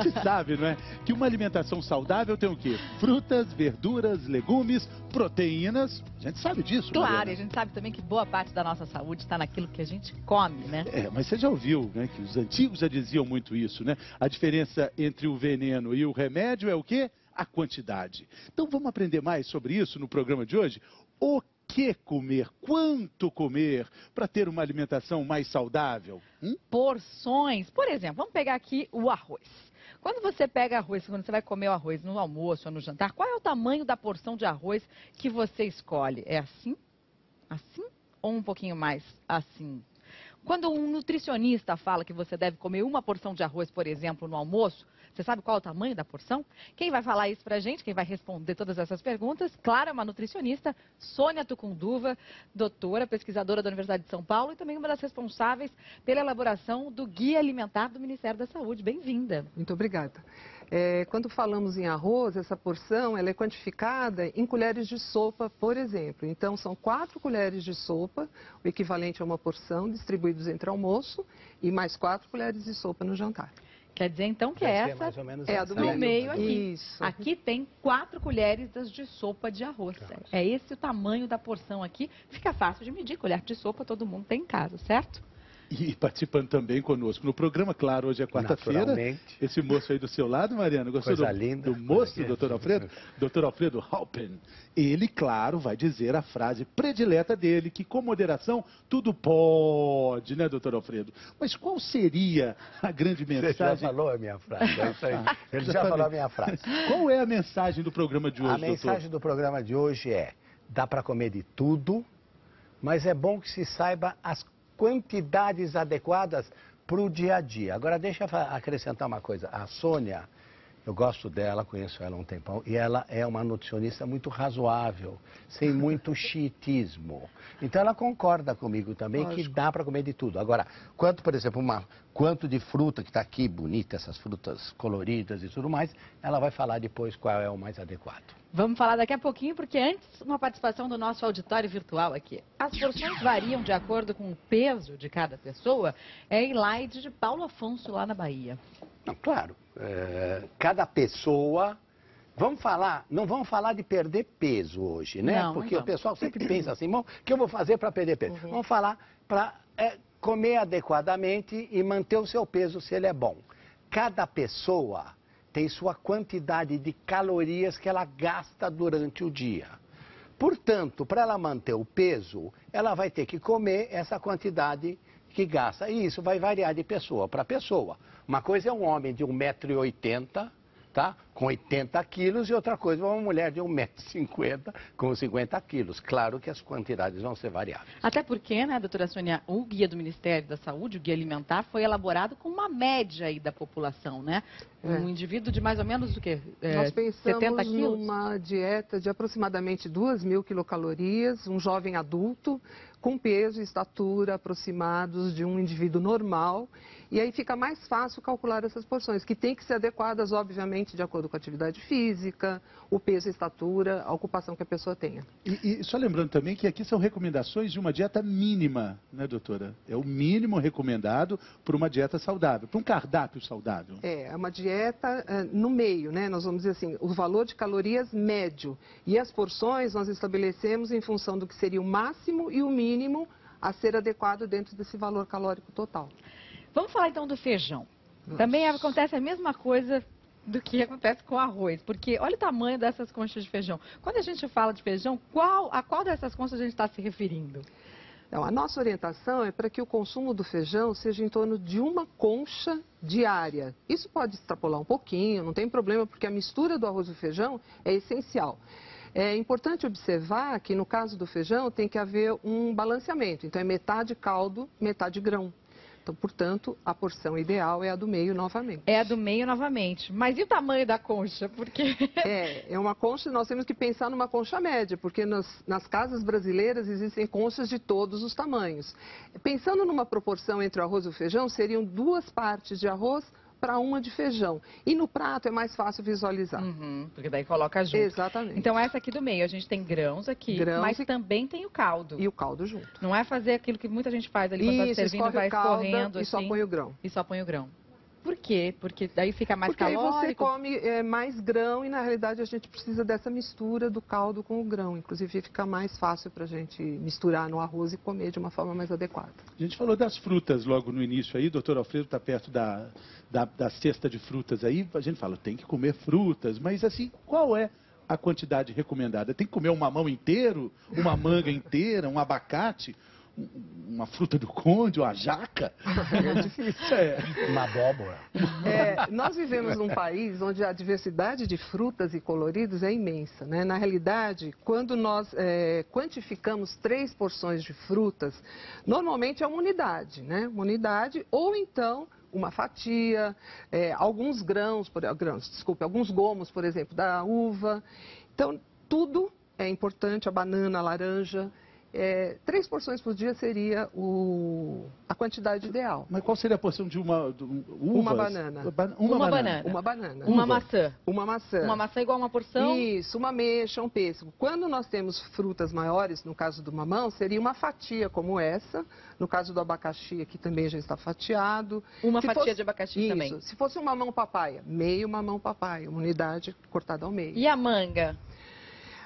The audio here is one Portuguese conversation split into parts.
gente sabe, não é? Que uma alimentação saudável tem o quê? Frutas, verduras, legumes, proteínas. A gente sabe disso, Claro, Mariana. e a gente sabe também que boa parte da nossa saúde está naquilo que a gente come, né? Mas você já ouviu, né, que os antigos já diziam muito isso, né? A diferença entre o veneno e o remédio é o quê? A quantidade. Então vamos aprender mais sobre isso no programa de hoje? O que comer? Quanto comer para ter uma alimentação mais saudável? Porções. Por exemplo, vamos pegar aqui o arroz. Quando você pega arroz, quando você vai comer o arroz no almoço ou no jantar, qual é o tamanho da porção de arroz que você escolhe? É assim? Assim? Ou um pouquinho mais assim? Quando um nutricionista fala que você deve comer uma porção de arroz, por exemplo, no almoço, você sabe qual é o tamanho da porção? Quem vai falar isso pra gente, quem vai responder todas essas perguntas, claro, é uma nutricionista, Sônia Tucunduva, doutora, pesquisadora da Universidade de São Paulo e também uma das responsáveis pela elaboração do Guia Alimentar do Ministério da Saúde. Bem-vinda. Muito obrigada. Quando falamos em arroz, essa porção ela é quantificada em colheres de sopa, por exemplo. Então, são 4 colheres de sopa, o equivalente a uma porção, distribuídos entre almoço, e mais 4 colheres de sopa no jantar. Quer dizer, então, que essa é a do meio aqui. Isso. Aqui tem 4 colheres de sopa de arroz. É esse o tamanho da porção aqui. Fica fácil de medir. Colher de sopa todo mundo tem em casa, certo? E participando também conosco no programa, claro, hoje é quarta-feira. Esse moço aí do seu lado, Mariana, gostou do moço, doutor Alfredo? Doutor Alfredo Halpen. Ele, claro, vai dizer a frase predileta dele, que com moderação tudo pode, né, doutor Alfredo? Mas qual seria a grande mensagem? Você já falou a minha frase, é isso aí. Ele já falou a minha frase. Qual é a mensagem do programa de hoje, doutor? A mensagem do programa de hoje é, dá para comer de tudo, mas é bom que se saiba as quantidades adequadas para o dia a dia. Agora, deixa eu acrescentar uma coisa. A Sônia, eu gosto dela, conheço ela há um tempão, e ela é uma nutricionista muito razoável, sem muito chiitismo. Então, ela concorda comigo também que dá para comer de tudo. Agora, quanto, por exemplo, quanto de fruta que está aqui, bonita, essas frutas coloridas e tudo mais, ela vai falar depois qual é o mais adequado. Vamos falar daqui a pouquinho, porque antes, uma participação do nosso auditório virtual aqui. As porções variam de acordo com o peso de cada pessoa. É em Laide de Paulo Afonso, lá na Bahia. Não, claro, cada pessoa... não vamos falar de perder peso hoje, né? Não, porque não. O pessoal sempre pensa assim, bom, o que eu vou fazer para perder peso? Vamos falar para comer adequadamente e manter o seu peso se ele é bom. Cada pessoa tem sua quantidade de calorias que ela gasta durante o dia. Portanto, para ela manter o peso, ela vai ter que comer essa quantidade que gasta. E isso vai variar de pessoa para pessoa. Uma coisa é um homem de 1,80 m, tá? Com 80 quilos, e outra coisa é uma mulher de 1,50 m com 50 quilos. Claro que as quantidades vão ser variáveis. Até porque, né, doutora Sônia, o guia do Ministério da Saúde, o guia alimentar, foi elaborado com uma média aí da população, né? Um indivíduo de mais ou menos o quê? Nós pensamos 70 quilos? numa dieta de aproximadamente 2.000 quilocalorias, um jovem adulto, com peso e estatura aproximados de um indivíduo normal. E aí fica mais fácil calcular essas porções, que tem que ser adequadas, obviamente, de acordo com a atividade física, o peso, a estatura, a ocupação que a pessoa tenha. E só lembrando também que aqui são recomendações de uma dieta mínima, né, doutora? É o mínimo recomendado para uma dieta saudável, para um cardápio saudável. É uma dieta no meio, né? Nós vamos dizer assim, o valor de calorias médio. E as porções nós estabelecemos em função do que seria o máximo e o mínimo a ser adequado dentro desse valor calórico total. Vamos falar então do feijão. Também acontece a mesma coisa do que acontece com o arroz, porque olha o tamanho dessas conchas de feijão. Quando a gente fala de feijão, a qual dessas conchas a gente está se referindo? Então, a nossa orientação é para que o consumo do feijão seja em torno de uma concha diária. Isso pode extrapolar um pouquinho, não tem problema, porque a mistura do arroz e do feijão é essencial. É importante observar que no caso do feijão tem que haver um balanceamento, então é metade caldo, metade grão. Então, portanto, a porção ideal é a do meio novamente. É a do meio novamente. Mas e o tamanho da concha? Porque... É uma concha, nós temos que pensar numa concha média, porque nas casas brasileiras existem conchas de todos os tamanhos. Pensando numa proporção entre o arroz e o feijão, seriam 2 partes de arroz para uma de feijão. E no prato é mais fácil visualizar. Porque daí coloca junto. Exatamente. Então essa aqui do meio, a gente tem grãos aqui, mas também tem o caldo. E o caldo junto. Não é fazer aquilo que muita gente faz ali quando está servindo, vai escorrendo e assim. só põe o grão. E só põe o grão. Por quê? Porque daí fica mais calórico? Porque aí você come mais grão e, na realidade, a gente precisa dessa mistura do caldo com o grão. Inclusive, fica mais fácil para a gente misturar no arroz e comer de uma forma mais adequada. A gente falou das frutas logo no início aí, o doutor Alfredo está perto da cesta de frutas aí. A gente fala, tem que comer frutas, mas assim, qual é a quantidade recomendada? Tem que comer um mamão inteiro, uma manga inteira, um abacate? Uma fruta do conde, uma jaca? É difícil. Uma abóbora. Nós vivemos num país onde a diversidade de frutas e coloridos é imensa, né? Na realidade, quando nós quantificamos 3 porções de frutas, normalmente é uma unidade, né? Uma unidade ou então uma fatia, alguns alguns gomos, por exemplo, da uva. Então, tudo é importante, a banana, a laranja. 3 porções por dia seria a quantidade ideal. Mas qual seria a porção de uvas? Uma banana. Uma banana. Uma banana. Uma maçã. Uma maçã. Uma maçã igual a uma porção? Isso, uma ameixa, um pêssego. Quando nós temos frutas maiores, no caso do mamão, seria uma fatia como essa. No caso do abacaxi, aqui também já está fatiado. Uma fatia de abacaxi também. Se fosse um mamão papaya, meio mamão papaya, uma unidade cortada ao meio. E a manga?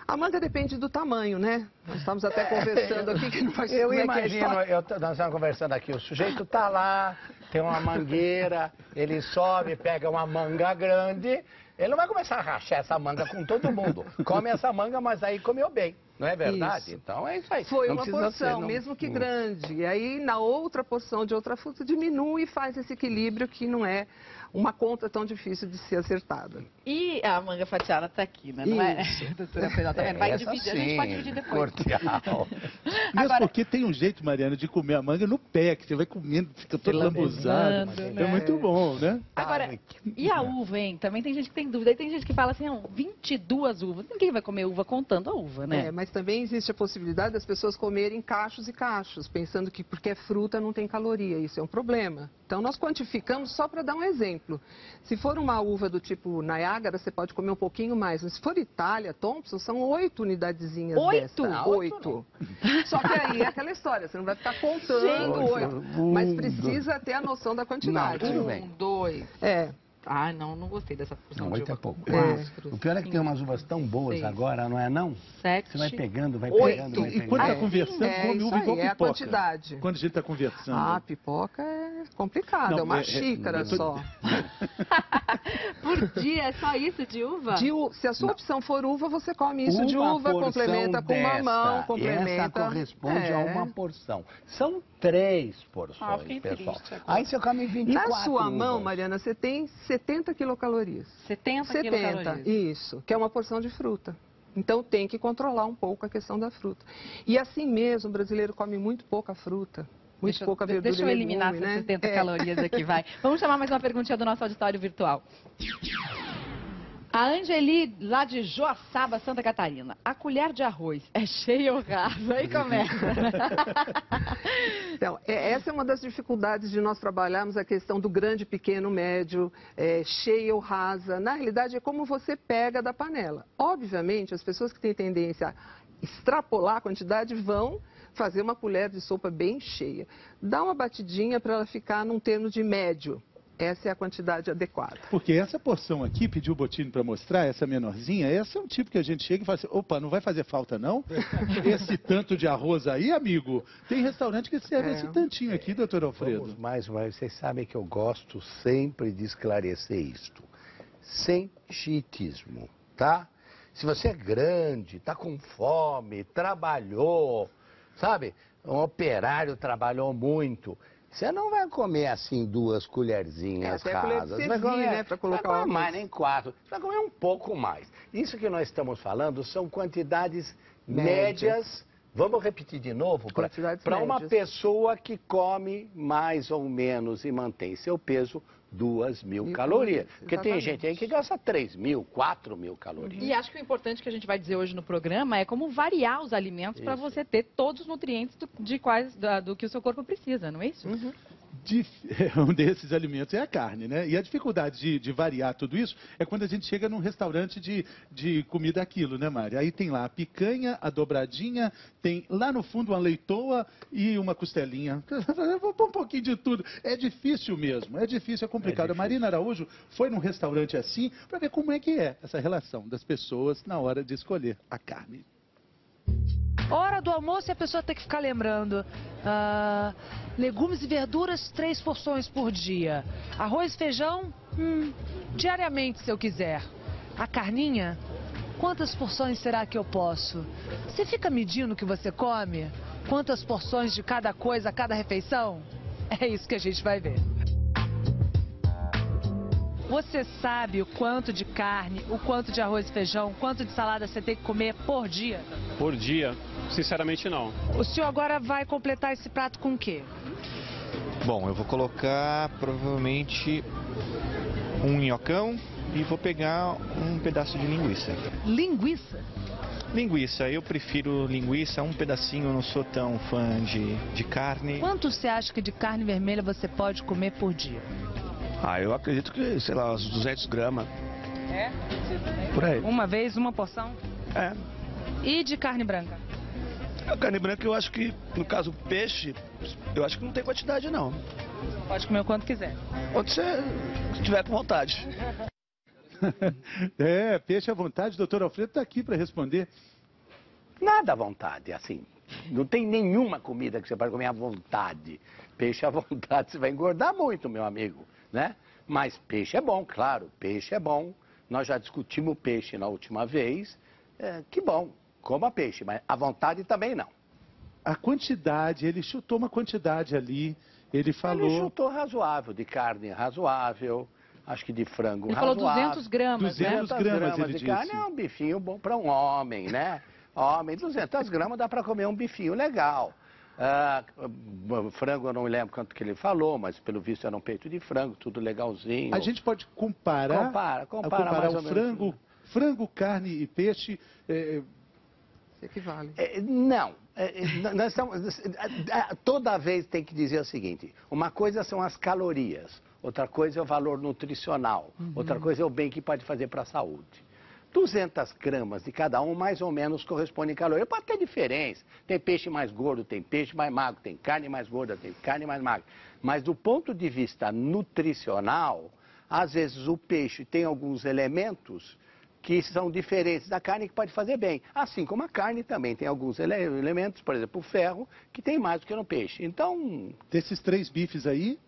A manga depende do tamanho, né? Nós estamos até conversando aqui que não vai ser. Eu imagino, nós estamos conversando aqui, o sujeito está lá, tem uma mangueira, ele sobe, pega uma manga grande, ele não vai começar a rachar essa manga com todo mundo. Come essa manga, mas aí comeu bem, não é verdade? Isso. Então é isso aí. Foi uma porção, mesmo que grande. E aí, na outra porção de outra fruta, diminui e faz esse equilíbrio que não é uma conta tão difícil de ser acertada. E a manga fatiada está aqui, né? Não é? Doutora Pedro, tá vendo? Vai dividir, a gente pode dividir depois. Mesmo agora, porque tem um jeito, Mariana, de comer a manga no pé, que você vai comendo, fica todo lambuzado. Né? É muito bom, né? Agora, e a uva, hein? Também tem gente que tem dúvida. Aí tem gente que fala assim, 22 uvas. Ninguém vai comer uva contando a uva, né? Mas também existe a possibilidade das pessoas comerem cachos e cachos, pensando que porque é fruta não tem caloria. Isso é um problema. Então, nós quantificamos só para dar um exemplo. Se for uma uva do tipo Niágara, você pode comer um pouquinho mais. Mas se for Itália, Thompson, são 8 unidadezinhas 8? dessa. 8. Só que aí é aquela história, você não vai ficar contando 8. Mas precisa ter a noção da quantidade. Não, tudo bem. 1, 2. Ah, não gostei dessa porção de uva. 8 é pouco. 4, O pior é que tem umas uvas tão boas 6, agora, não é não? 7, Você vai pegando, vai 8. pegando, vai E pegando. quando está conversando, come uva igual é a pipoca. quantidade. Quando a gente está conversando. Ah, pipoca é complicado, é uma xícara só. Por dia, é só isso de uva? Se a sua opção for uva, você come isso de uva, complementa com mamão, complementa. Essa corresponde a uma porção. São 3 porções, pessoal. Aí você come 24 Na sua mão, uvas. Mariana, você tem 70 quilocalorias. 70 quilocalorias. Isso, que é uma porção de fruta. Então tem que controlar um pouco a questão da fruta. E assim mesmo, o brasileiro come muito pouca fruta. Muito pouca verdura. Deixa eu eliminar legume, essas né? 70 calorias aqui, vai. Vamos chamar mais uma perguntinha do nosso auditório virtual. A Angeli, lá de Joaçaba, Santa Catarina. A colher de arroz é cheia ou rasa? Aí começa. Então, essa é uma das dificuldades de nós trabalharmos a questão do grande, pequeno, médio, cheia ou rasa. Na realidade, é como você pega da panela. Obviamente, as pessoas que têm tendência a extrapolar a quantidade vão fazer uma colher de sopa bem cheia. Dá uma batidinha para ela ficar num termo de médio. Essa é a quantidade adequada. Porque essa porção aqui, pediu o Bottini para mostrar, essa menorzinha, essa é um tipo que a gente chega e fala assim, opa, não vai fazer falta não? Esse tanto de arroz aí, amigo, tem restaurante que serve esse tantinho aqui, doutor Alfredo. Vamos mais uma vez, vocês sabem que eu gosto sempre de esclarecer isto. Sem chiitismo, tá? Se você é grande, está com fome, trabalhou, sabe? Um operário trabalhou muito. Você não vai comer assim 2 colherzinhas rasas. Você vai comer, né, para colocar mais, nem 4. Você vai comer um pouco mais. Isso que nós estamos falando são quantidades médias. Vamos repetir de novo? Para uma pessoa que come mais ou menos e mantém seu peso 2.000 calorias. Porque tem gente aí que gasta 3.000, 4.000 calorias. E acho que o importante que a gente vai dizer hoje no programa é como variar os alimentos para você ter todos os nutrientes do que o seu corpo precisa, não é isso? Um desses alimentos é a carne, né? E a dificuldade de variar tudo isso é quando a gente chega num restaurante de comida aquilo, né, Mari? Aí tem lá a picanha, a dobradinha, tem lá no fundo uma leitoa e uma costelinha. Vou pôr um pouquinho de tudo. É difícil mesmo, é difícil, é complicado. A Marina Araújo foi num restaurante assim para ver como é que é essa relação das pessoas na hora de escolher a carne. Hora do almoço e a pessoa tem que ficar lembrando. Legumes e verduras, 3 porções por dia. Arroz e feijão, diariamente se eu quiser. A carninha, quantas porções será que eu posso? Você fica medindo o que você come? Quantas porções de cada coisa a cada refeição? É isso que a gente vai ver. Você sabe o quanto de carne, o quanto de arroz e feijão, o quanto de salada você tem que comer por dia? Por dia? Sinceramente, não. O senhor agora vai completar esse prato com o quê? Bom, eu vou colocar provavelmente um nhocão e vou pegar um pedaço de linguiça. Linguiça? Linguiça, eu prefiro linguiça, um pedacinho, eu não sou tão fã de carne. Quanto você acha que de carne vermelha você pode comer por dia? Eu acredito que, sei lá, uns 200 gramas. É? Por aí. Uma vez, uma porção? É. E de carne branca? A carne branca, eu acho que, no caso, peixe, eu acho que não tem quantidade, não. Pode comer o quanto quiser. Quando você tiver com vontade. Peixe à vontade. Doutor Alfredo está aqui para responder. Nada à vontade, assim. Não tem nenhuma comida que você pode comer à vontade. Peixe à vontade, você vai engordar muito, meu amigo, né? Mas peixe é bom, claro, peixe é bom. Nós já discutimos peixe na última vez. Que bom, coma peixe, mas à vontade também não. A quantidade, ele chutou uma quantidade ali, ele falou... Ele chutou razoável, de carne razoável, acho que de frango ele razoável. Ele falou 200 gramas, 200 né? gramas, ele de disse. carne é um bifinho bom para um homem, né? Homem, 200 gramas dá para comer um bifinho legal. Frango eu não me lembro quanto que ele falou, mas pelo visto era um peito de frango, tudo legalzinho. A gente pode comparar o frango, carne e peixe. Se equivale. Não. Nós estamos, toda vez tem que dizer o seguinte: uma coisa são as calorias, outra coisa é o valor nutricional, outra coisa é o bem que pode fazer para a saúde. 200 gramas de cada um, mais ou menos, corresponde em caloria. Pode ter diferença. Tem peixe mais gordo, tem peixe mais magro, tem carne mais gorda, tem carne mais magra. Mas do ponto de vista nutricional, às vezes o peixe tem alguns elementos que são diferentes da carne que pode fazer bem. Assim como a carne também tem alguns elementos, por exemplo, o ferro, que tem mais do que no peixe. Então... Desses 3 bifes aí...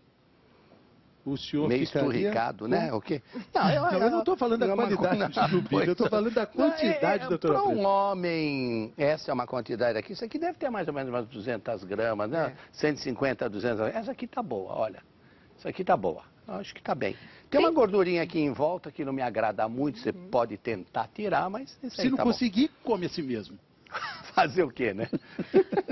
O senhor meio ficaria... esturricado, né? O quê? Eu não estou falando da qualidade do bife, eu estou falando da quantidade, doutor Para Alfredo. um homem, essa é uma quantidade aqui, isso aqui deve ter mais ou menos umas 200 gramas, né? 150 a 200 gramas. Essa aqui tá boa, olha. Essa aqui tá boa. Eu acho que tá bem. Tem uma gordurinha aqui em volta que não me agrada muito, você pode tentar tirar, mas isso aí Se não tá conseguir, come assim mesmo. Fazer o quê, né?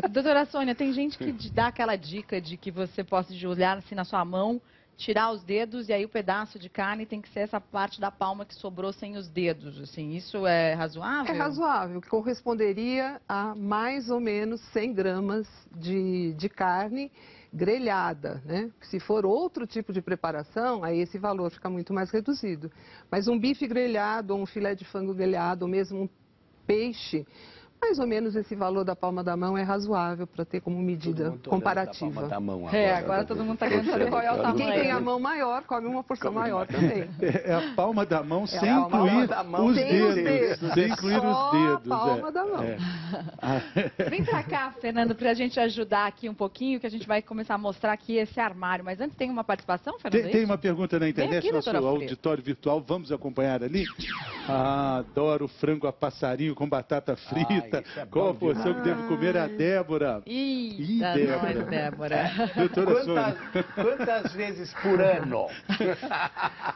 Doutora Sônia, tem gente que dá aquela dica de que você possa olhar assim na sua mão, tirar os dedos e aí o pedaço de carne tem que ser essa parte da palma que sobrou sem os dedos, assim, isso é razoável? É razoável, que corresponderia a mais ou menos 100 gramas de carne grelhada, né? Se for outro tipo de preparação, aí esse valor fica muito mais reduzido. Mas um bife grelhado, ou um filé de frango grelhado, ou mesmo um peixe, mais ou menos esse valor da palma da mão é razoável para ter como medida comparativa. Palma da mão agora, agora todo mundo está querendo saber qual é o tamanho. Quem tem a mão maior, come uma porção maior também. É a palma da mão sem incluir os dedos. Sem incluir os dedos. A palma da mão. Vem pra cá, Fernando, pra gente ajudar aqui um pouquinho, que a gente vai começar a mostrar aqui esse armário. Mas antes tem uma participação, Fernando? Tem uma pergunta na internet, aqui, nosso auditório virtual, vamos acompanhar ali. Adoro frango a passarinho com batata frita. Qual a porção que devo comer? A Débora. Débora. Doutora Sônia. Quantas vezes por ano?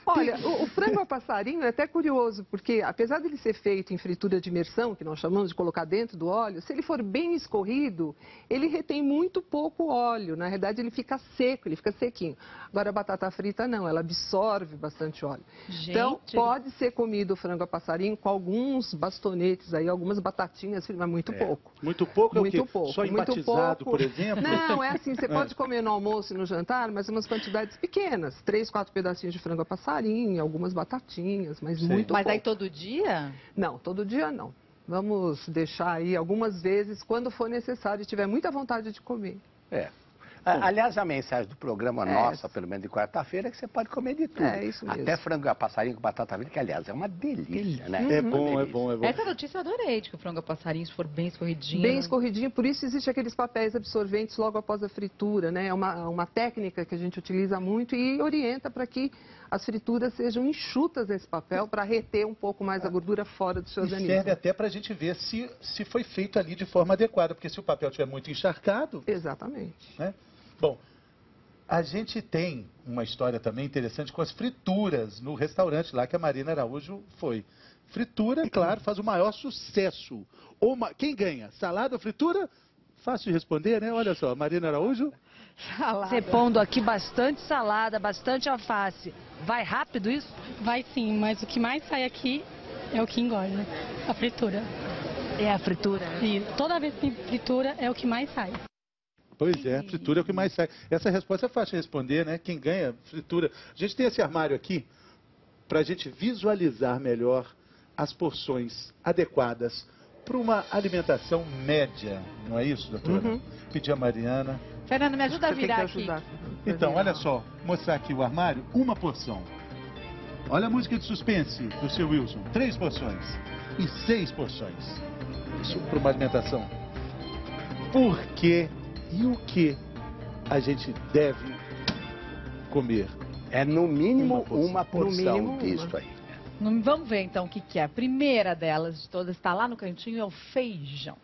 Olha, o frango a passarinho é até curioso, porque apesar dele ser feito em fritura de imersão, que nós chamamos de colocar dentro do óleo, se ele for bem escorrido, ele retém muito pouco óleo. Na verdade, ele fica seco, ele fica sequinho. Agora, a batata frita não, ela absorve bastante óleo. Então, pode ser comido o frango a passarinho com alguns bastonetes aí, algumas batatinhas mas muito pouco. Muito pouco é muito o quê? Pouco. Só em muito batizado, pouco. por exemplo? Não, é assim, você pode comer no almoço e no jantar, mas umas quantidades pequenas. 3, 4 pedacinhos de frango a passarinho, algumas batatinhas, mas muito pouco. Mas aí todo dia? Não, todo dia não. Vamos deixar aí algumas vezes, quando for necessário e tiver muita vontade de comer. Aliás, a mensagem do programa nossa, pelo menos de quarta-feira, é que você pode comer de tudo. Isso mesmo. Até frango a passarinho com batata frita, que aliás é uma delícia, né? É bom, é bom, é bom. Essa notícia eu adorei, de que o frango a passarinho, se for bem escorridinho. Bem escorridinho, por isso existe aqueles papéis absorventes logo após a fritura, né? É uma técnica que a gente utiliza muito e orienta para que as frituras sejam enxutas nesse papel para reter um pouco mais a gordura fora do seu organismo. Serve até para a gente ver se foi feito ali de forma adequada, porque se o papel estiver muito encharcado... Exatamente. Né? Bom, a gente tem uma história também interessante com as frituras no restaurante lá que a Marina Araújo foi. Fritura, claro, faz o maior sucesso. Quem ganha? Salada ou fritura? Fácil de responder, né? Olha só, Marina Araújo. Salada. Você pondo aqui bastante salada, bastante alface. Vai rápido isso? Vai sim, mas o que mais sai aqui é o que engorda, né? A fritura. É a fritura, né? E toda vez que tem fritura é o que mais sai. Pois é, fritura é o que mais sai. Essa resposta é fácil de responder, né? Quem ganha, fritura. A gente tem esse armário aqui para a gente visualizar melhor as porções adequadas para uma alimentação média. Não é isso, doutora? Pedir a Mariana. Fernanda, me ajuda a virar aqui. Então, olha só, mostrar aqui o armário, uma porção. Olha a música de suspense do seu Wilson. 3 porções e 6 porções. Isso para uma alimentação. Por quê? E o que a gente deve comer? É no mínimo uma porção disso aí. Vamos ver então o que é. A primeira delas de todas está lá no cantinho, é o feijão.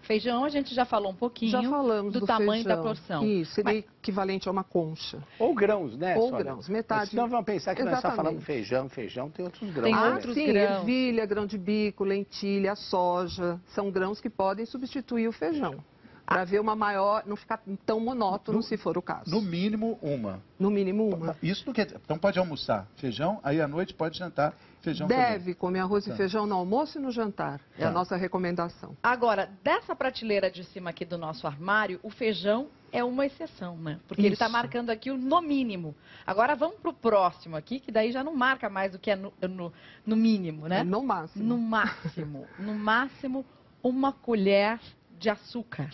Feijão a gente já falou um pouquinho. Já falamos do tamanho feijão. Da porção. Isso, seria equivalente a uma concha. Ou grãos, né? Ou grãos, metade. Senão vamos pensar que nós estamos falando feijão, tem outros grãos. Tem outros sim, grãos. Ervilha, grão de bico, lentilha, soja, são grãos que podem substituir o feijão. Para ver uma maior, não ficar tão monótono se for o caso. No mínimo uma. No mínimo uma. Isso não quer dizer, então pode almoçar feijão, aí à noite pode jantar feijão também. Deve comer arroz e feijão no almoço e no jantar. É a nossa recomendação. Agora, dessa prateleira de cima aqui do nosso armário, o feijão é uma exceção, né? Porque ele está marcando aqui o no mínimo. Agora vamos para o próximo aqui, que daí já não marca mais do que é no mínimo, né? É no máximo. No máximo. No máximo, uma colher de açúcar.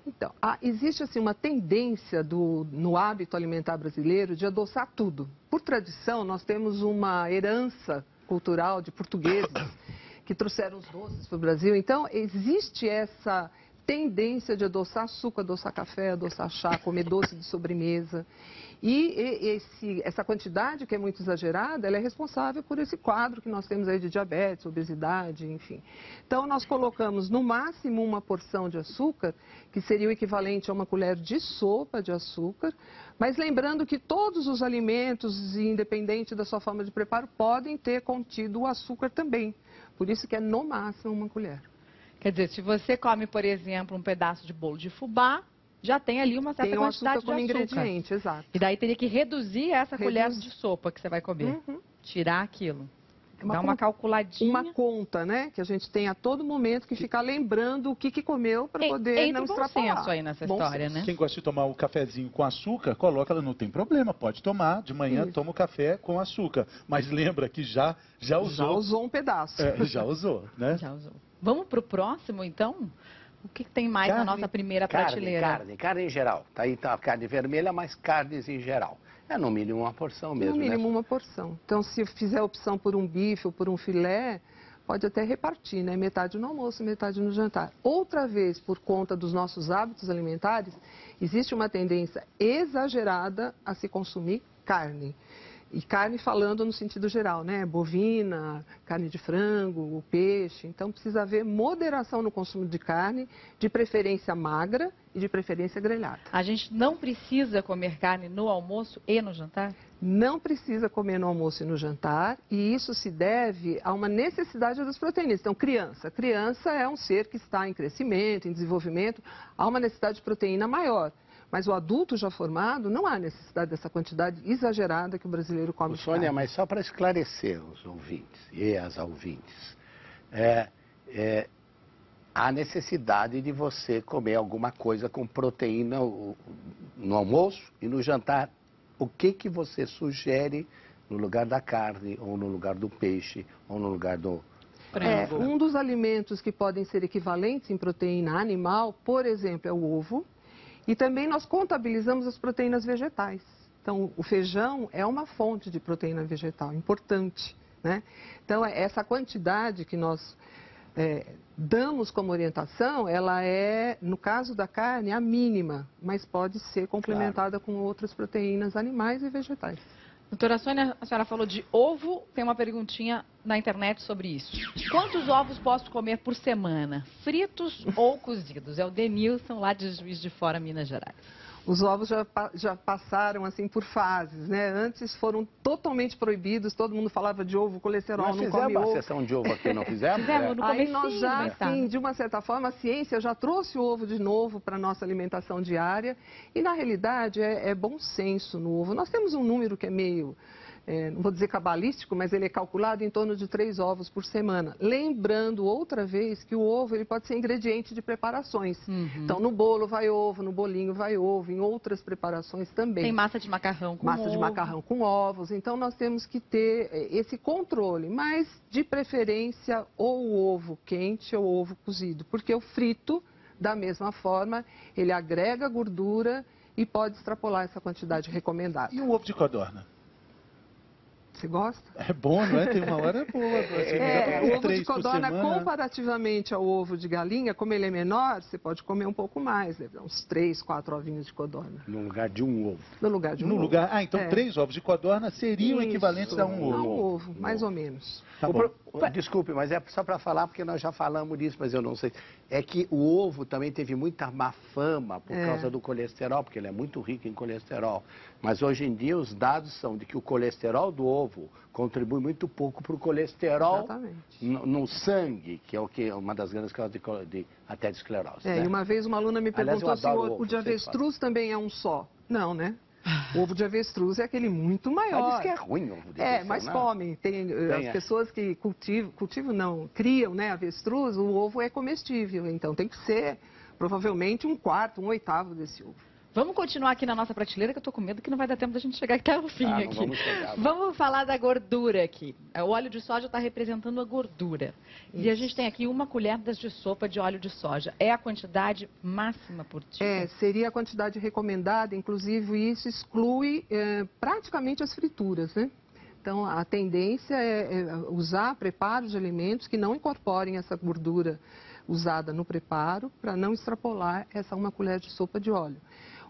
Então, existe assim uma tendência no hábito alimentar brasileiro de adoçar tudo. Por tradição, nós temos uma herança cultural de portugueses que trouxeram os doces para o Brasil. Então, existe essa tendência de adoçar açúcar, adoçar café, adoçar chá, comer doce de sobremesa. E essa quantidade que é muito exagerada, ela é responsável por esse quadro que nós temos aí de diabetes, obesidade, enfim. Então, nós colocamos no máximo uma porção de açúcar, que seria o equivalente a uma colher de sopa de açúcar, mas lembrando que todos os alimentos, independente da sua forma de preparo, podem ter contido o açúcar também. Por isso que é no máximo uma colher. Quer dizer, se você come, por exemplo, um pedaço de bolo de fubá, já tem ali uma certa quantidade de açúcar. Ingrediente, exato. E daí teria que reduzir essa colher de sopa que você vai comer. Tirar aquilo. Dar uma calculadinha. Uma conta, né? Que a gente tem a todo momento que ficar lembrando o que comeu para poder não extrapolar. Bom senso aí nessa história, né? Quem gosta de tomar o cafezinho com açúcar, coloca, ela não tem problema, pode tomar. De manhã toma o café com açúcar. Mas lembra que já usou. Já usou um pedaço. Já usou, né? Já usou. Vamos para o próximo, então? O que tem mais na nossa primeira prateleira? Carne em geral. Tá aí tá a carne vermelha, mas carnes em geral. É no mínimo uma porção mesmo, No mínimo né? uma porção. Então, se fizer opção por um bife ou por um filé, pode até repartir, né? Metade no almoço, metade no jantar. Outra vez, por conta dos nossos hábitos alimentares, existe uma tendência exagerada a se consumir carne. E carne falando no sentido geral, né? Bovina, carne de frango, o peixe. Então, precisa haver moderação no consumo de carne, de preferência magra e de preferência grelhada. A gente não precisa comer carne no almoço e no jantar? Não precisa comer no almoço e no jantar, e isso se deve a uma necessidade das proteínas. Então, criança é um ser que está em crescimento, em desenvolvimento, há uma necessidade de proteína maior. Mas o adulto já formado, não há necessidade dessa quantidade exagerada que o brasileiro come. Sônia, mas só para esclarecer os ouvintes e as ouvintes, há necessidade de você comer alguma coisa com proteína no almoço e no jantar. O que você sugere no lugar da carne, ou no lugar do peixe, ou no lugar do... Um dos alimentos que podem ser equivalentes em proteína animal, por exemplo, é o ovo. E também nós contabilizamos as proteínas vegetais. Então, o feijão é uma fonte de proteína vegetal importante, né? Então, essa quantidade que nós damos como orientação, ela é, no caso da carne, a mínima, mas pode ser complementada com outras proteínas animais e vegetais. Doutora Sônia, a senhora falou de ovo, tem uma perguntinha na internet sobre isso. Quantos ovos posso comer por semana, fritos ou cozidos? É o Denilson, lá de Juiz de Fora, Minas Gerais. Os ovos já passaram assim por fases, né? Antes foram totalmente proibidos, todo mundo falava de ovo, colesterol, não come ovo. Nós fizemos uma sessão de ovo aqui, não fizemos? Fizemos no comecinho. Aí nós já, assim, de uma certa forma, a ciência já trouxe o ovo de novo para a nossa alimentação diária. E, na realidade, é bom senso no ovo. Nós temos um número que é meio... não vou dizer cabalístico, mas ele é calculado em torno de 3 ovos por semana. Lembrando outra vez que o ovo ele pode ser ingrediente de preparações. Então, no bolo vai ovo, no bolinho vai ovo, em outras preparações também. Tem massa de macarrão com Massa de macarrão com ovos. Então, nós temos que ter esse controle, mas de preferência ou o ovo quente ou o ovo cozido. Porque o frito, da mesma forma, ele agrega gordura e pode extrapolar essa quantidade recomendada. E o ovo de codorna? Você gosta? É bom, não é? Tem uma hora boa. O ovo de codorna, comparativamente ao ovo de galinha, como ele é menor, você pode comer um pouco mais, uns 3, 4 ovinhos de codorna. No lugar de um ovo. No lugar de um ovo. Então 3 ovos de codorna seriam equivalentes a um ovo. A um ovo, mais ou menos. Desculpe, mas é só para falar, porque nós já falamos disso, mas eu não sei. É que o ovo também teve muita má fama por causa do colesterol, porque ele é muito rico em colesterol. Mas hoje em dia os dados são de que o colesterol do ovo contribui muito pouco para o colesterol no sangue, que é uma das grandes causas de aterosclerose. E uma vez uma aluna me perguntou se o de avestruz também é um só. Não, né? O ovo de avestruz é aquele muito maior. Mas diz que é ruim o ovo de avestruz. Mas comem. As pessoas que criam, né, avestruz, o ovo é comestível. Então tem que ser provavelmente 1/4, 1/8 desse ovo. Vamos continuar aqui na nossa prateleira, que eu tô com medo que não vai dar tempo da gente chegar até o fim aqui. Vamos falar da gordura aqui. O óleo de soja está representando a gordura. Isso. E a gente tem aqui 1 colher de sopa de óleo de soja. É a quantidade máxima por dia? Seria a quantidade recomendada, inclusive isso exclui praticamente as frituras, né? Então, a tendência é usar preparos de alimentos que não incorporem essa gordura usada no preparo, para não extrapolar essa 1 colher de sopa de óleo.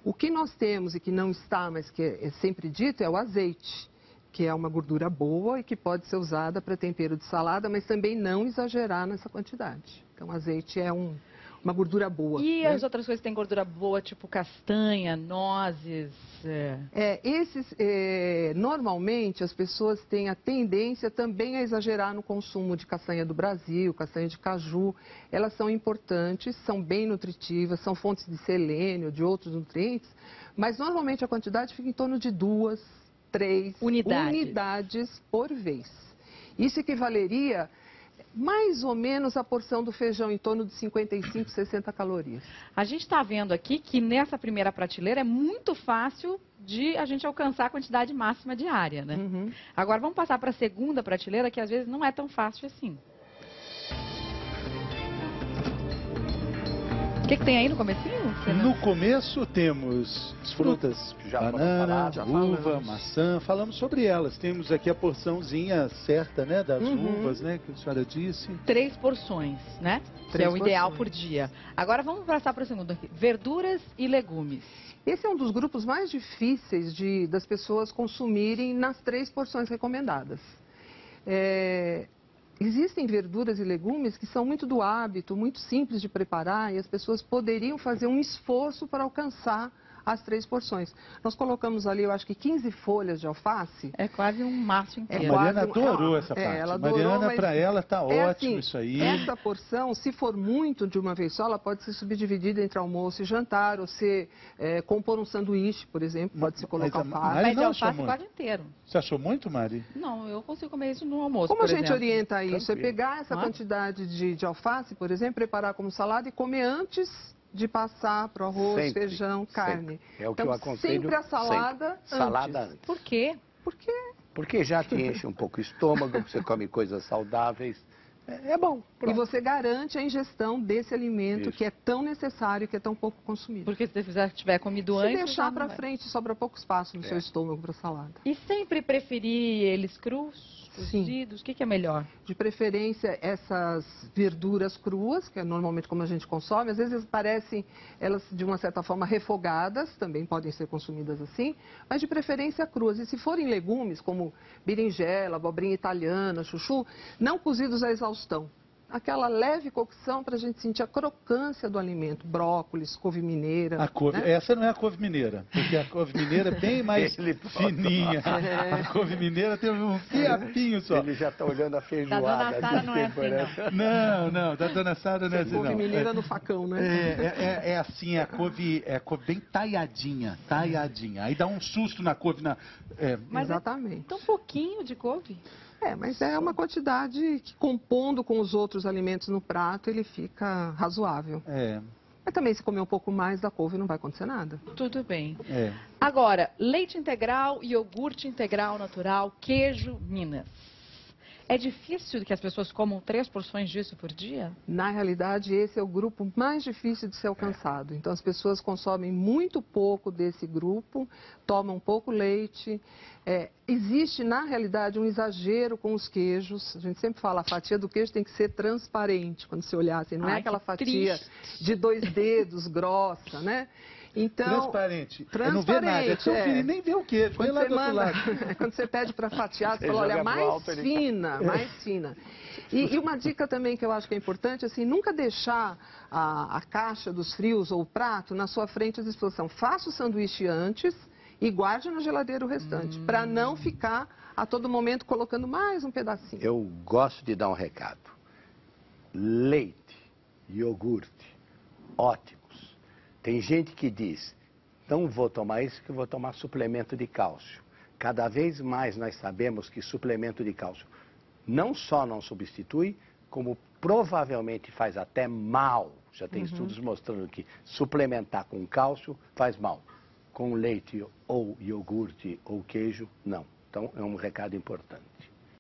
O que nós temos e que não está, mas que é sempre dito, é o azeite, que é uma gordura boa e que pode ser usada para tempero de salada, mas também não exagerar nessa quantidade. Então, azeite é uma gordura boa. E as outras coisas que têm gordura boa, tipo castanha, nozes? Normalmente, as pessoas têm a tendência também a exagerar no consumo de castanha do Brasil, castanha de caju. Elas são importantes, são bem nutritivas, são fontes de selênio, de outros nutrientes, mas normalmente a quantidade fica em torno de 2, 3 unidades por vez. Isso equivaleria mais ou menos a porção do feijão, em torno de 55, 60 calorias. A gente está vendo aqui que nessa primeira prateleira é muito fácil de a gente alcançar a quantidade máxima diária, né? Agora vamos passar para a segunda prateleira, que às vezes não é tão fácil assim. O que tem aí no comecinho? No começo temos frutas, banana, uva, maçã, falamos sobre elas. Temos aqui a porçãozinha certa, né, das uvas, né, que a senhora disse. 3 porções, né? Que é o ideal por dia. Agora vamos passar para o segundo aqui. Verduras e legumes. Esse é um dos grupos mais difíceis das pessoas consumirem nas 3 porções recomendadas. Existem verduras e legumes que são muito do hábito, muito simples de preparar, e as pessoas poderiam fazer um esforço para alcançar as 3 porções. Nós colocamos ali, eu acho que 15 folhas de alface. É quase um maço inteiro. A Mariana adorou essa parte. Ela adorou, Mariana, para ela, tá ótimo assim, isso aí. Essa porção, se for muito de uma vez só, ela pode ser subdividida entre almoço e jantar, ou se compor um sanduíche, por exemplo, pode se colocar alface. Mas de alface quase inteiro. Você achou muito, Mari? Não, eu consigo comer isso no almoço, Como a gente exemplo. orienta isso? É pegar essa quantidade de alface, por exemplo, preparar como salada e comer antes de passar para o arroz, feijão, carne. É o que então, eu aconselho. Sempre a salada antes. Salada antes. Por quê? Porque já te enche um pouco o estômago, você come coisas saudáveis. É bom. Pronto. E você garante a ingestão desse alimento que é tão necessário, que é tão pouco consumido. Porque se você tiver comido antes... Se deixar para frente, sobra pouco espaço no seu estômago para salada. E sempre preferir eles crus, cozidos? O que é melhor? De preferência, essas verduras cruas, que é normalmente como a gente consome. Às vezes parecem, elas de uma certa forma refogadas, também podem ser consumidas assim, mas de preferência cruas. E se forem legumes, como berinjela, abobrinha italiana, chuchu, não cozidos a exaustão. Aquela leve cocção para a gente sentir a crocância do alimento. Brócolis, couve mineira. Né? Essa não é a couve mineira, porque a couve mineira é bem mais fininha. A couve mineira tem um fiapinho só. Ele já está olhando a feijoada. Da Dona Sara não é assim, não, da Dona Sara não é assim, não. Couve mineira no facão, né? É assim, a couve bem talhadinha. Aí dá um susto na couve. Mas exatamente. Tão pouquinho de couve. Mas é uma quantidade que, compondo com os outros alimentos no prato, ele fica razoável. Mas também, se comer um pouco mais da couve, não vai acontecer nada. Tudo bem. Agora, leite integral, iogurte integral natural, queijo, Minas. É difícil que as pessoas comam 3 porções disso por dia? Na realidade, esse é o grupo mais difícil de ser alcançado. Então, as pessoas consomem muito pouco desse grupo, tomam pouco leite. Existe, na realidade, um exagero com os queijos. A gente sempre fala, a fatia do queijo tem que ser transparente, quando você olhar assim. Não é aquela fatia de 2 dedos, grossa, né? Então, transparente. Não vê nada. É seu filho nem vê o queijo. Põe lá do outro lado. Quando você pede para fatiar, você fala, olha, mais fina. E uma dica também que eu acho que é importante, assim, nunca deixar a caixa dos frios ou o prato na sua frente à disposição. Faça o sanduíche antes e guarde na geladeira o restante, para não ficar a todo momento colocando mais um pedacinho. Eu gosto de dar um recado. Leite, iogurte, ótimo. Tem gente que diz, não vou tomar isso, que eu vou tomar suplemento de cálcio. Cada vez mais nós sabemos que suplemento de cálcio não só não substitui, como provavelmente faz até mal. Já tem estudos mostrando que suplementar com cálcio faz mal. Com leite ou iogurte ou queijo, não. Então é um recado importante.